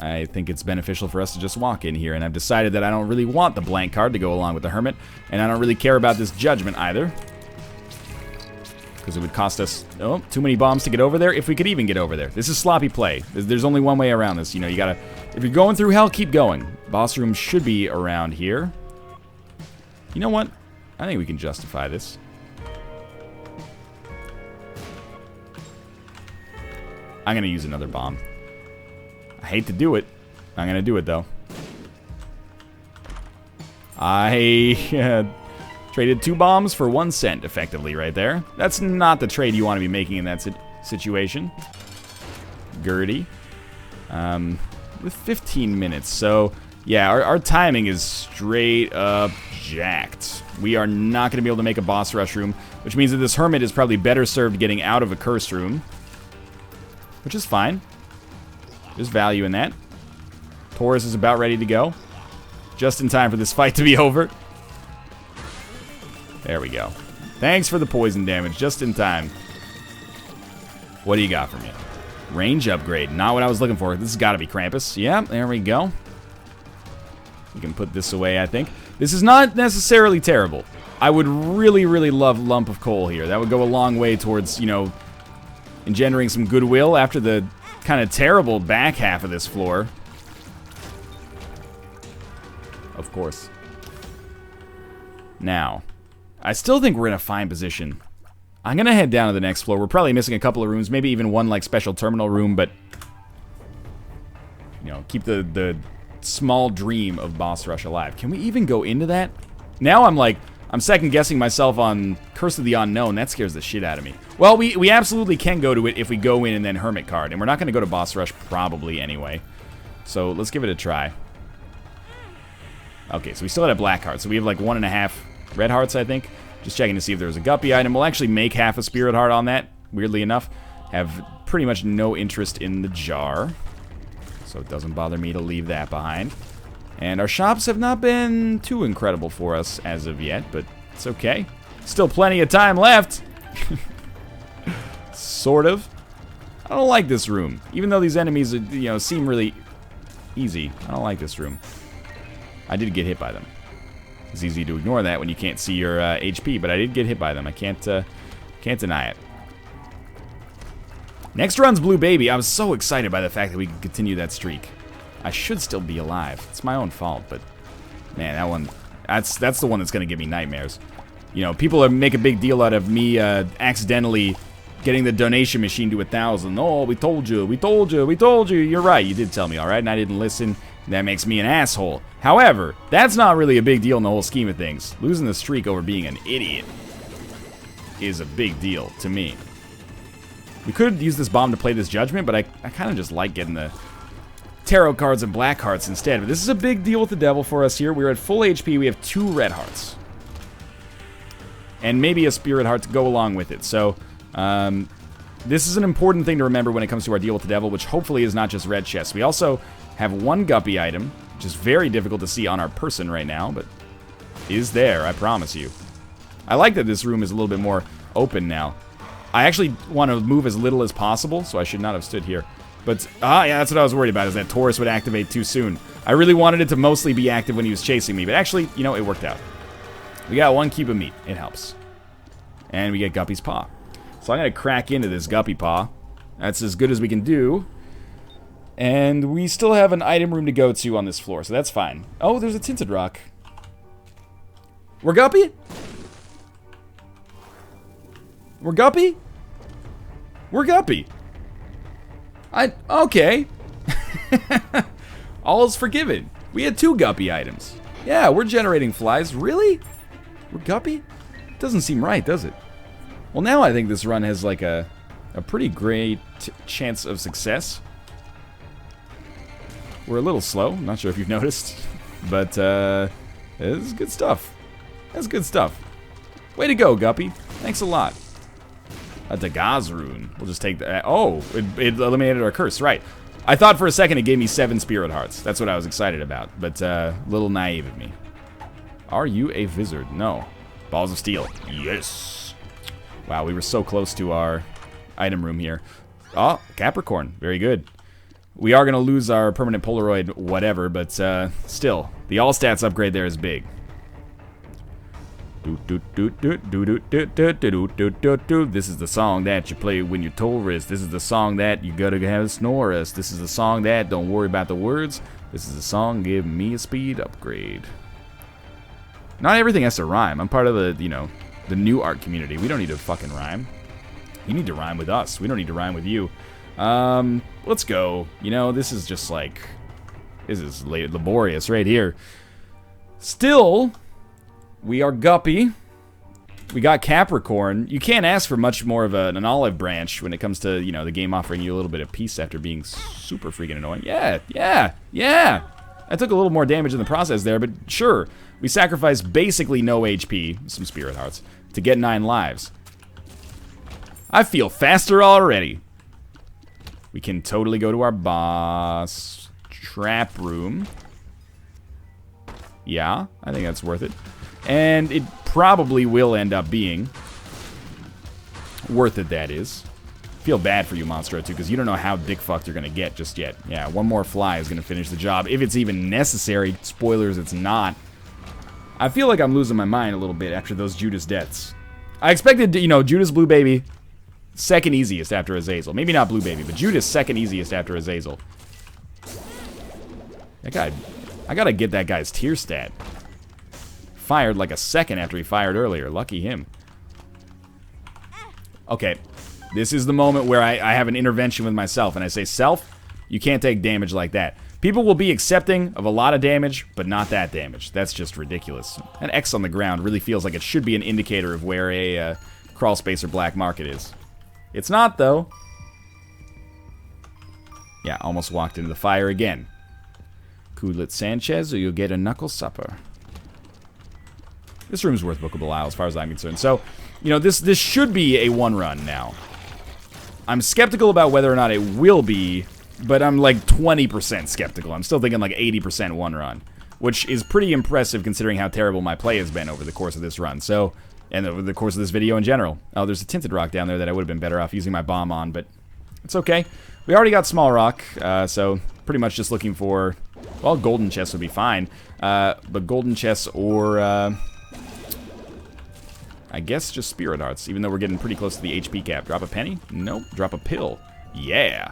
I think it's beneficial for us to just walk in here, and I've decided that I don't really want the blank card to go along with the Hermit, and I don't really care about this Judgment either, because it would cost us, oh, too many bombs to get over there, if we could even get over there. This is sloppy play. There's only one way around this. You know, you gotta, if you're going through hell, keep going. Boss room should be around here. You know what? I think we can justify this. I'm gonna use another bomb. I hate to do it. I'm gonna do it, though. I traded 2 bombs for 1 cent, effectively, right there. That's not the trade you want to be making in that situation. Gertie. With 15 minutes, so yeah, our timing is straight up jacked. We are not going to be able to make a boss rush room, which means that this Hermit is probably better served getting out of a cursed room, which is fine. There's value in that. Taurus is about ready to go. Just in time for this fight to be over. There we go. Thanks for the poison damage, just in time. What do you got for me? Range upgrade, not what I was looking for. This has got to be Krampus. Yeah, there we go. We can put this away, I think. This is not necessarily terrible. I would really, really love Lump of Coal here. That would go a long way towards, you know, engendering some goodwill after the kind of terrible back half of this floor. Of course. Now, I still think we're in a fine position. I'm going to head down to the next floor. We're probably missing a couple of rooms, maybe even one, like, special terminal room, but, you know, keep the small dream of boss rush alive. Can we even go into that? Now I'm second-guessing myself on Curse of the Unknown. That scares the shit out of me. Well, we absolutely can go to it if we go in and then Hermit card, and we're not going to go to boss rush probably anyway. So let's give it a try. Okay, so we still had a black heart, so we have like 1.5 red hearts, I think. Just checking to see if there was a guppy item. We'll actually make half a spirit heart on that, weirdly enough. Have pretty much no interest in the jar, so it doesn't bother me to leave that behind. And our shops have not been too incredible for us as of yet, but it's okay. Still plenty of time left. Sort of. I don't like this room. Even though these enemies, you know, seem really easy. I don't like this room. I did get hit by them. It's easy to ignore that when you can't see your HP, but I did get hit by them. I can't deny it. Next run's Blue Baby. I was so excited by the fact that we could continue that streak. I should still be alive. It's my own fault, but man, that one, that's the one that's gonna give me nightmares. You know, people make a big deal out of me accidentally getting the donation machine to 1,000. Oh, we told you, we told you, we told you. You're right, you did tell me, all right, and I didn't listen. That makes me an asshole. However, that's not really a big deal in the whole scheme of things. Losing the streak over being an idiot is a big deal to me. We could use this bomb to play this Judgment, but I kind of just like getting the tarot cards and black hearts instead. But this is a big deal with the devil for us here. We're at full HP. We have 2 red hearts. And maybe a spirit heart to go along with it. So, this is an important thing to remember when it comes to our deal with the devil, which hopefully is not just red chests. We also have 1 guppy item, which is very difficult to see on our person right now, but is there, I promise you. I like that this room is a little bit more open now. I actually want to move as little as possible, so I should not have stood here. But, yeah, that's what I was worried about, is that Taurus would activate too soon. I really wanted it to mostly be active when he was chasing me, but actually, you know, it worked out. We got 1 cube of meat. It helps. And we get Guppy's Paw. So I'm going to crack into this Guppy Paw. That's as good as we can do. And we still have an item room to go to on this floor, so that's fine. Oh, there's a Tinted Rock. We're Guppy? We're Guppy? We're Guppy. Okay. All is forgiven. We had 2 Guppy items. Yeah, we're generating flies. Really? We're Guppy? Doesn't seem right, does it? Well, now I think this run has like a pretty great chance of success. We're a little slow. I'm not sure if you've noticed. But, this is good stuff. That's good stuff. Way to go, Guppy. Thanks a lot. A Dagaz rune. We'll just take that. Oh, it eliminated our curse. Right. I thought for a second it gave me 7 spirit hearts. That's what I was excited about. But, a little naive of me. Are you a wizard? No. Balls of steel. Yes. Wow, we were so close to our item room here. Oh, Capricorn. Very good. We are going to lose our permanent Polaroid whatever, but still, the all stats upgrade there is big. This is the song that you play when you're tourist. This is the song that you gotta have snorus. This is the song that don't worry about the words. This is the song give me a speed upgrade. Not everything has to rhyme. I'm part of the, you know, the new art community. We don't need to fucking rhyme. You need to rhyme with us. We don't need to rhyme with you. Let's go. You know, this is just like, this is laborious right here. Still, we are Guppy. We got Capricorn. You can't ask for much more of an olive branch when it comes to, you know, the game offering you a little bit of peace after being super freaking annoying. Yeah. I took a little more damage in the process there, but sure. We sacrificed basically no HP, some spirit hearts, to get 9 lives. I feel faster already. We can totally go to our boss trap room. Yeah, I think that's worth it. And it probably will end up being worth it, that is. Feel bad for you, Monstro, too, because you don't know how dick-fucked you're going to get just yet. Yeah, one more fly is going to finish the job, if it's even necessary. Spoilers, it's not. I feel like I'm losing my mind a little bit after those Judas deaths. I expected, you know, Judas Blue Baby, second easiest after Azazel. Maybe not Blue Baby, but Judas second easiest after Azazel. That guy, I gotta get that guy's tier stat. Fired like a second after he fired earlier. Lucky him. Okay, this is the moment where I have an intervention with myself, and I say, self, you can't take damage like that. People will be accepting of a lot of damage, but not that damage. That's just ridiculous. An X on the ground really feels like it should be an indicator of where a crawl space or black market is. It's not, though. Yeah, almost walked into the fire again. Coodlet Sanchez, or you'll get a knuckle supper. This room's worth Book of Belial as far as I'm concerned. So, you know, this should be a 1-run now. I'm skeptical about whether or not it will be, but I'm like 20% skeptical. I'm still thinking like 80% 1-run, which is pretty impressive considering how terrible my play has been over the course of this run. So, and over the course of this video in general. Oh, there's a tinted rock down there that I would have been better off using my bomb on, but it's okay. We already got small rock, so pretty much just looking for, well, golden chests would be fine. But golden chests or, I guess just spirit hearts, even though we're getting pretty close to the HP cap. Drop a penny? Nope. Drop a pill. Yeah.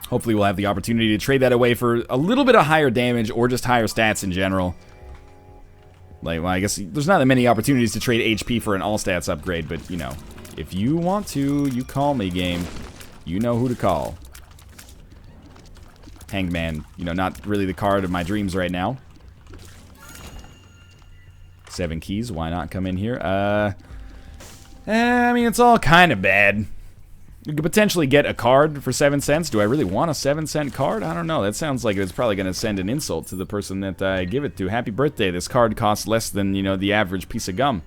Hopefully we'll have the opportunity to trade that away for a little bit of higher damage or just higher stats in general. Like, well, I guess there's not that many opportunities to trade HP for an all stats upgrade, but, you know, if you want to, you call me, game. You know who to call. Hanged Man, you know, not really the card of my dreams right now. 7 keys, why not come in here? I mean, it's all kind of bad. You could potentially get a card for 7 cents. Do I really want a 7-cent card? I don't know. That sounds like it's probably going to send an insult to the person that I give it to. Happy birthday. This card costs less than, you know, the average piece of gum.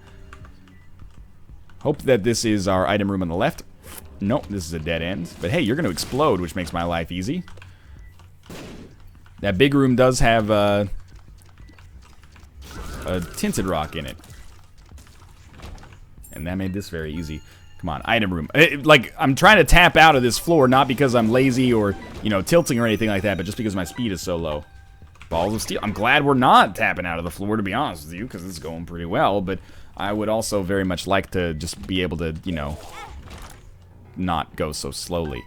Hope that this is our item room on the left. Nope, this is a dead end. But hey, you're going to explode, which makes my life easy. That big room does have a tinted rock in it. And that made this very easy. Come on, item room. Like, I'm trying to tap out of this floor, not because I'm lazy or, you know, tilting or anything like that, but just because my speed is so low. Balls of steel. I'm glad we're not tapping out of the floor, to be honest with you, because it's going pretty well, but I would also very much like to just be able to, you know, not go so slowly.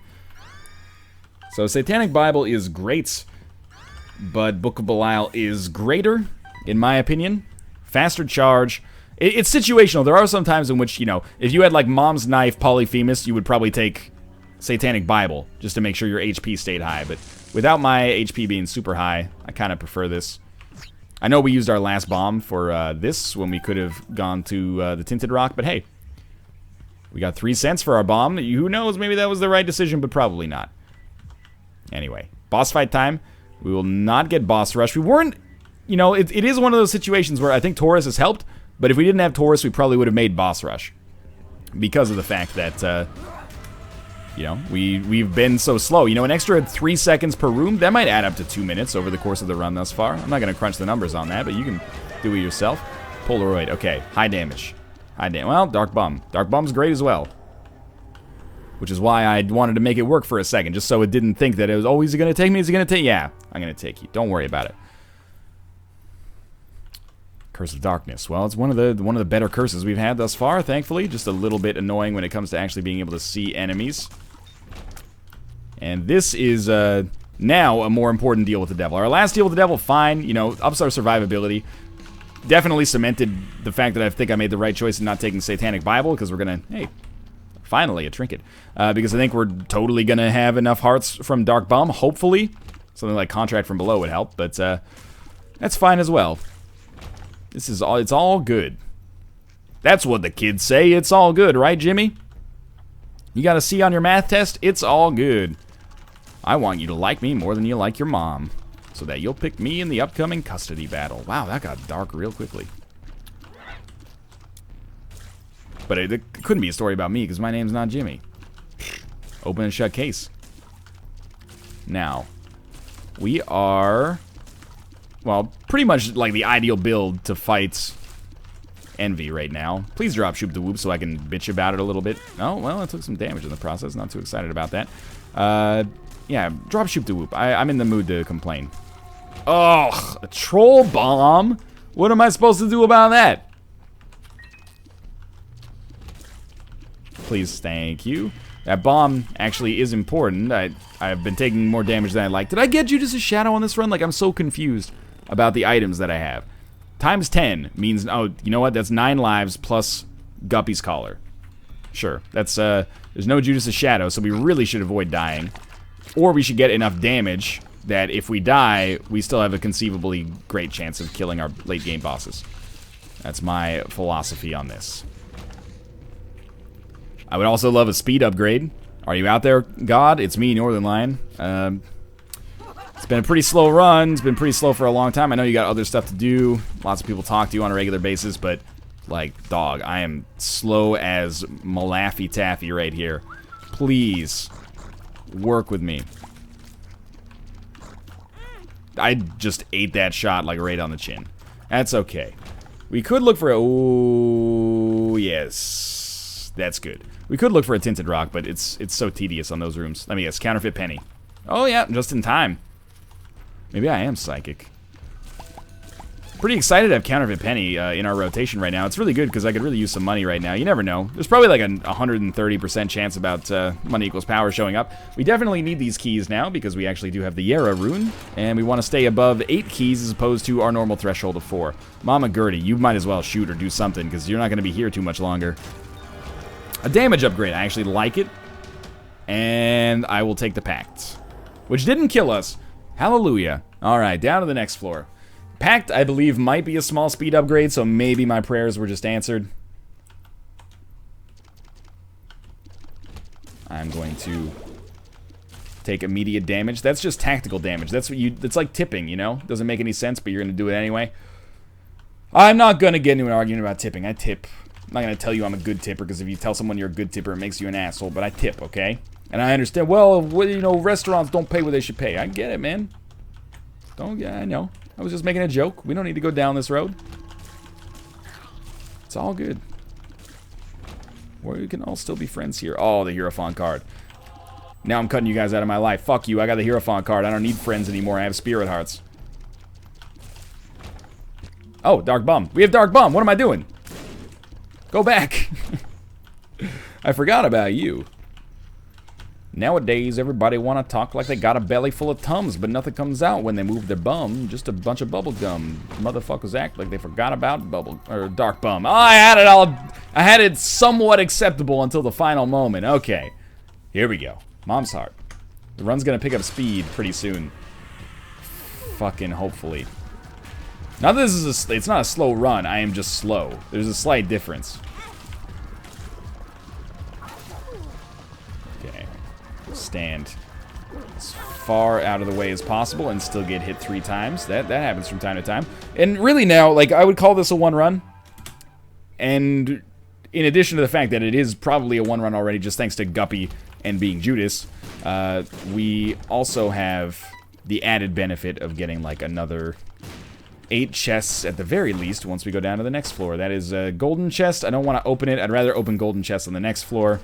So, Satanic Bible is great, but Book of Belial is greater, in my opinion. Faster charge. It's situational. There are some times in which, you know, if you had, like, Mom's Knife Polyphemus, you would probably take Satanic Bible, just to make sure your HP stayed high. But Without my HP being super high, I kind of prefer this. I know we used our last bomb for this when we could have gone to the Tinted Rock, but hey. We got 3 cents for our bomb. Who knows, maybe that was the right decision, but probably not. Anyway, boss fight time. We will not get boss rush. We weren't, you know, it is one of those situations where I think Taurus has helped, but if we didn't have Taurus, we probably would have made boss rush. Because of the fact that, you know, we've been so slow. You know, an extra 3 seconds per room, that might add up to 2 minutes over the course of the run thus far. I'm not going to crunch the numbers on that, but you can do it yourself. Polaroid, okay, high damage. Well, Dark Bum. Dark Bum's great as well. Which is why I wanted to make it work for a second, just so it didn't think that it was, oh, is he going to take me? Is he going to take? Yeah, I'm going to take you. Don't worry about it. Curse of Darkness. Well, it's one of the better curses we've had thus far, thankfully. Just a little bit annoying when it comes to actually being able to see enemies. And this is now a more important deal with the devil. Our last deal with the devil, fine. You know, ups our survivability. Definitely cemented the fact that I think I made the right choice in not taking Satanic Bible, because we're going to, hey, finally a trinket. Because I think we're totally going to have enough hearts from Dark Bum, hopefully. Something like Contract from Below would help, but that's fine as well. This is all, it's all good. That's what the kids say, it's all good, right, Jimmy? You got a C on your math test? It's all good. I want you to like me more than you like your mom, so that you'll pick me in the upcoming custody battle. Wow, that got dark real quickly. But it couldn't be a story about me, because my name's not Jimmy. Open and shut case. Now, we are, well, pretty much like the ideal build to fight Envy right now. Please drop Shoop the Whoop so I can bitch about it a little bit. Oh, well, I took some damage in the process. Not too excited about that. Yeah, drop Shoop the Whoop. I'm in the mood to complain. Oh, a troll bomb? What am I supposed to do about that? Please, thank you. That bomb actually is important. I've been taking more damage than I like. Did I get Judas' Shadow on this run? Like, I'm so confused about the items that I have. Times 10 means, oh, you know what? That's 9 lives plus Guppy's Collar. Sure. That's, there's no Judas' Shadow, so we really should avoid dying. Or we should get enough damage that if we die, we still have a conceivably great chance of killing our late game bosses. That's my philosophy on this. I would also love a speed upgrade. Are you out there, God? It's me, Northern Lion. It's been a pretty slow run. It's been pretty slow for a long time. I know you got other stuff to do. Lots of people talk to you on a regular basis, but, like, dog, I am slow as Malaffy Taffy right here. Please, work with me. I just ate that shot, like, right on the chin. That's okay. We could look for a... Oh, yes. That's good. We could look for a Tinted Rock, but it's so tedious on those rooms. Let me guess. Counterfeit Penny. Oh, yeah. Just in time. Maybe I am psychic. Pretty excited to have Counterfeit Penny in our rotation right now. It's really good because I could really use some money right now. You never know. There's probably like a 130% chance about money equals power showing up. We definitely need these keys now because we actually do have the Yara rune. And we want to stay above 8 keys as opposed to our normal threshold of 4. Mama Gertie, you might as well shoot or do something because you're not going to be here too much longer. A damage upgrade. I actually like it. And I will take the Pact. Which didn't kill us. Hallelujah. Alright, down to the next floor. Pact, I believe, might be a small speed upgrade, so maybe my prayers were just answered. I'm going to take immediate damage. That's just tactical damage. That's what you... It's like tipping, you know? Doesn't make any sense, but you're going to do it anyway. I'm not going to get into an argument about tipping. I tip. I'm not going to tell you I'm a good tipper, because if you tell someone you're a good tipper, it makes you an asshole, but I tip, okay? And I understand, well, you know, restaurants don't pay what they should pay. I get it, man. Yeah, I know. I was just making a joke. We don't need to go down this road. It's all good. We can all still be friends here. Oh, the Hierophant card. Now I'm cutting you guys out of my life. Fuck you, I got the Hierophant card. I don't need friends anymore. I have Spirit Hearts. Oh, Dark Bum. We have Dark Bum. What am I doing? Go back. I forgot about you. Nowadays, everybody want to talk like they got a belly full of Tums, but nothing comes out when they move their bum. Just a bunch of bubble gum. Motherfuckers act like they forgot about Dark Bum. Oh, I had it somewhat acceptable until the final moment. Okay, here we go. Mom's Heart. The run's gonna pick up speed pretty soon. Fucking hopefully. Not that this is it's not a slow run, I am just slow. There's a slight difference. Okay. Stand as far out of the way as possible and still get hit 3 times. That happens from time to time. And really now, like, I would call this a 1 run. And in addition to the fact that it is probably a 1 run already, just thanks to Guppy and being Judas, we also have the added benefit of getting like another 8 chests at the very least once we go down to the next floor. That is a golden chest. I don't want to open it. I'd rather open golden chests on the next floor.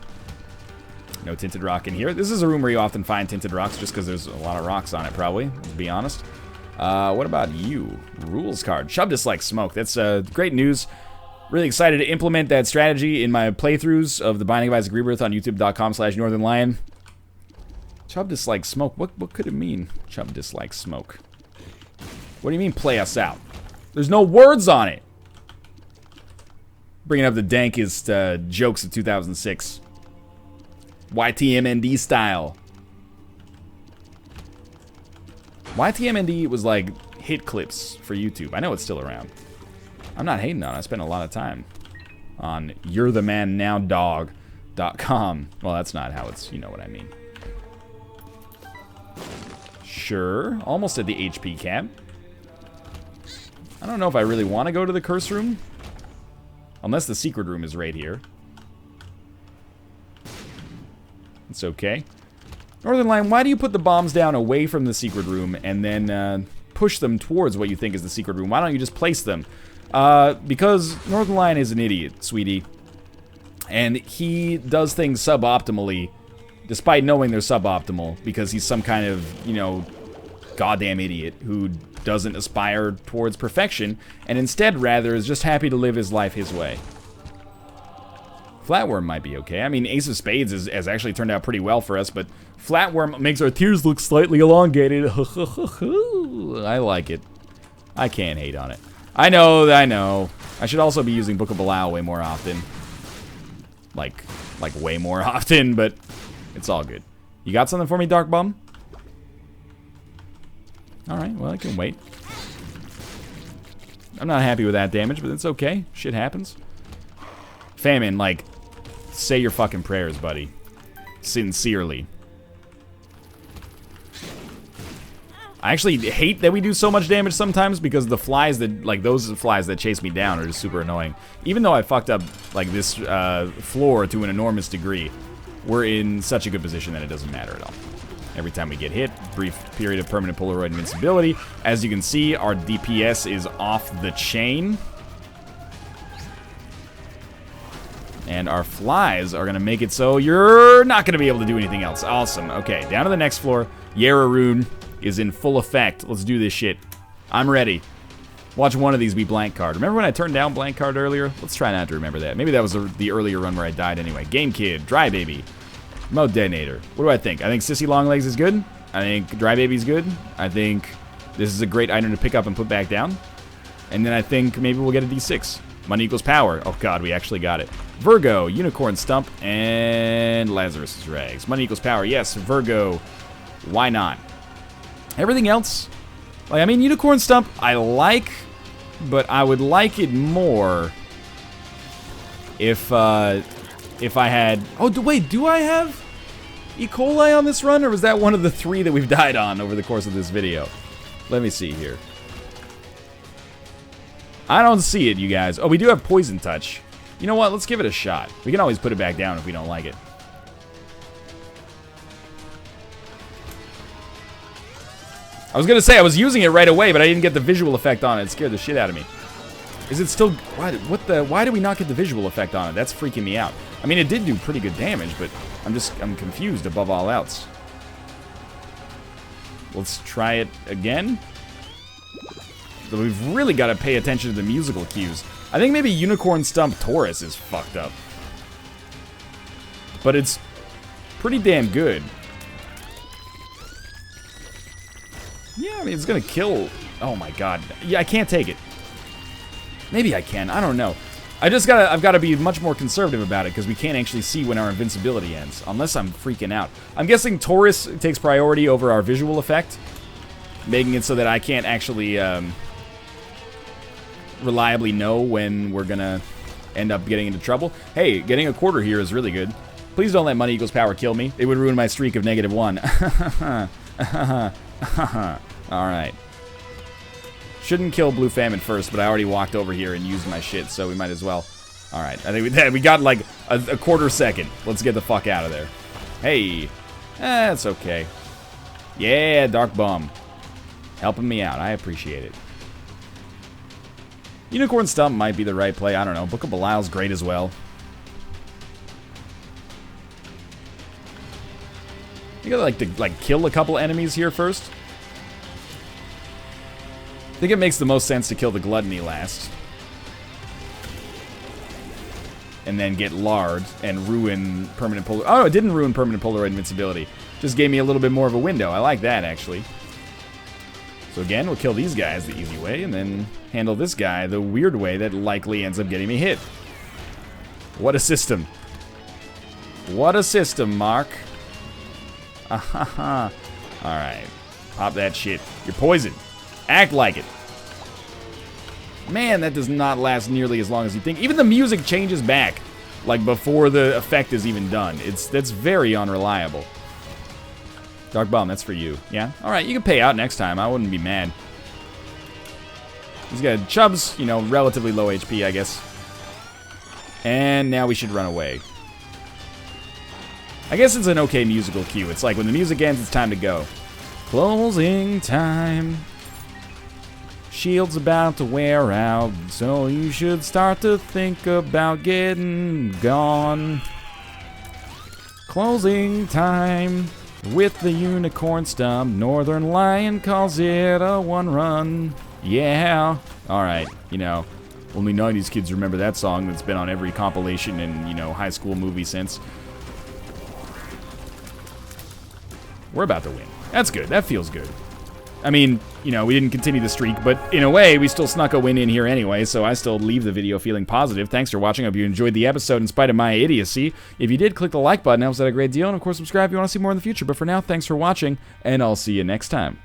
No tinted rock in here. This is a room where you often find tinted rocks just because there's a lot of rocks on it, probably, to be honest. What about you? Rules card. Shoved us like smoke. That's great news. Really excited to implement that strategy in my playthroughs of the Binding of Isaac Rebirth on youtube.com/northernlion. Chubbed us like smoke. What could it mean? Chubbed us like smoke. What do you mean play us out? There's no words on it. Bringing up the dankest jokes of 2006. YTMND style. YTMND was like hit clips for YouTube. I know it's still around. I'm not hating on it. I spent a lot of time on you'rethemannowdog.com. Well, that's not how it's, you know what I mean. Sure. Almost at the HP cap. I don't know if I really want to go to the curse room. Unless the secret room is right here. It's okay. Northern Lion, why do you put the bombs down away from the secret room and then push them towards what you think is the secret room? Why don't you just place them? Because Northern Lion is an idiot, sweetie. And he does things suboptimally, despite knowing they're suboptimal, because he's some kind of, you know, goddamn idiot who doesn't aspire towards perfection, and instead, rather, is just happy to live his life his way. Flatworm might be okay. I mean, Ace of Spades has actually turned out pretty well for us, but Flatworm makes our tears look slightly elongated. I like it. I can't hate on it. I know. I should also be using Book of Belial way more often. Like way more often, but it's all good. You got something for me, Dark Bum? Alright, well, I can wait. I'm not happy with that damage, but it's okay. Shit happens. Famine, like, say your fucking prayers, buddy. Sincerely. I actually hate that we do so much damage sometimes because the flies that, like, those flies that chase me down are just super annoying. Even though I fucked up, like, this floor to an enormous degree, we're in such a good position that it doesn't matter at all. Every time we get hit, brief period of permanent Polaroid invincibility. As you can see, our DPS is off the chain. And our flies are going to make it so you're not going to be able to do anything else. Awesome. Okay, down to the next floor. Yara Rune is in full effect. Let's do this shit. I'm ready. Watch one of these be blank card. Remember when I turned down blank card earlier? Let's try not to remember that. Maybe that was the earlier run where I died anyway. Game Kid, Dry Baby, Mode Detonator. What do I think? I think Sissy Longlegs is good. I think Dry Baby's good. I think this is a great item to pick up and put back down. And then I think maybe we'll get a D6. Money equals power. Oh god, we actually got it. Virgo, Unicorn Stump, and Lazarus' Rags. Money equals power. Yes, Virgo. Why not? Everything else, like, I mean, Unicorn Stump I like, but I would like it more if I had... Oh, wait, do I have E. coli on this run, or was that one of the 3 that we've died on over the course of this video? Let me see here. I don't see it, you guys. Oh, we do have Poison Touch. You know what? Let's give it a shot. We can always put it back down if we don't like it. I was gonna say I was using it right away, but I didn't get the visual effect on it. It scared the shit out of me. Is it still... Why do we not get the visual effect on it? That's freaking me out. I mean, it did do pretty good damage, but I'm confused above all else. Let's try it again. So we've really got to pay attention to the musical cues. I think maybe Unicorn Stump Taurus is fucked up. But it's pretty damn good. Yeah, I mean, it's gonna kill... Oh my god. Yeah, I can't take it. Maybe I can. I don't know. I've gotta be much more conservative about it because we can't actually see when our invincibility ends, unless I'm freaking out. I'm guessing Taurus takes priority over our visual effect, making it so that I can't actually reliably know when we're gonna end up getting into trouble. Hey, getting a quarter here is really good. Please don't let money equals power kill me. It would ruin my streak of -1. Alright. Shouldn't kill Blue Famine first, but I already walked over here and used my shit, so we might as well. Alright, I think we got like a quarter second. Let's get the fuck out of there. Hey. That's okay. Yeah, Dark Bum. Helping me out. I appreciate it. Unicorn Stump might be the right play. I don't know. Book of Belial's great as well. You gotta like kill a couple enemies here first. I think it makes the most sense to kill the Gluttony last. And then get Lard and ruin permanent Polaroid. Oh, it didn't ruin permanent Polaroid invincibility. Just gave me a little bit more of a window. I like that, actually. So again, we'll kill these guys the easy way, and then handle this guy the weird way that likely ends up getting me hit. What a system. What a system, Mark. Ahaha. Alright. Pop that shit. You're poisoned. Act like it. Man, that does not last nearly as long as you think. Even the music changes back, like before the effect is even done. That's very unreliable. Dark Bomb, that's for you. Yeah? Alright, you can pay out next time. I wouldn't be mad. He's got Chubbs, you know, relatively low HP, I guess. And now we should run away. I guess it's an okay musical cue. It's like when the music ends, it's time to go. Closing time. Shield's about to wear out, so you should start to think about getting gone. Closing time. With the Unicorn Stump, Northern Lion calls it a one-run. Yeah. Alright, you know, only 90s kids remember that song that's been on every compilation and, you know, high school movie since. We're about to win. That's good. That feels good. I mean, you know, we didn't continue the streak, but in a way, we still snuck a win in here anyway, so I still leave the video feeling positive. Thanks for watching. I hope you enjoyed the episode in spite of my idiocy. If you did, click the like button. That was a great deal. And, of course, subscribe if you want to see more in the future. But for now, thanks for watching, and I'll see you next time.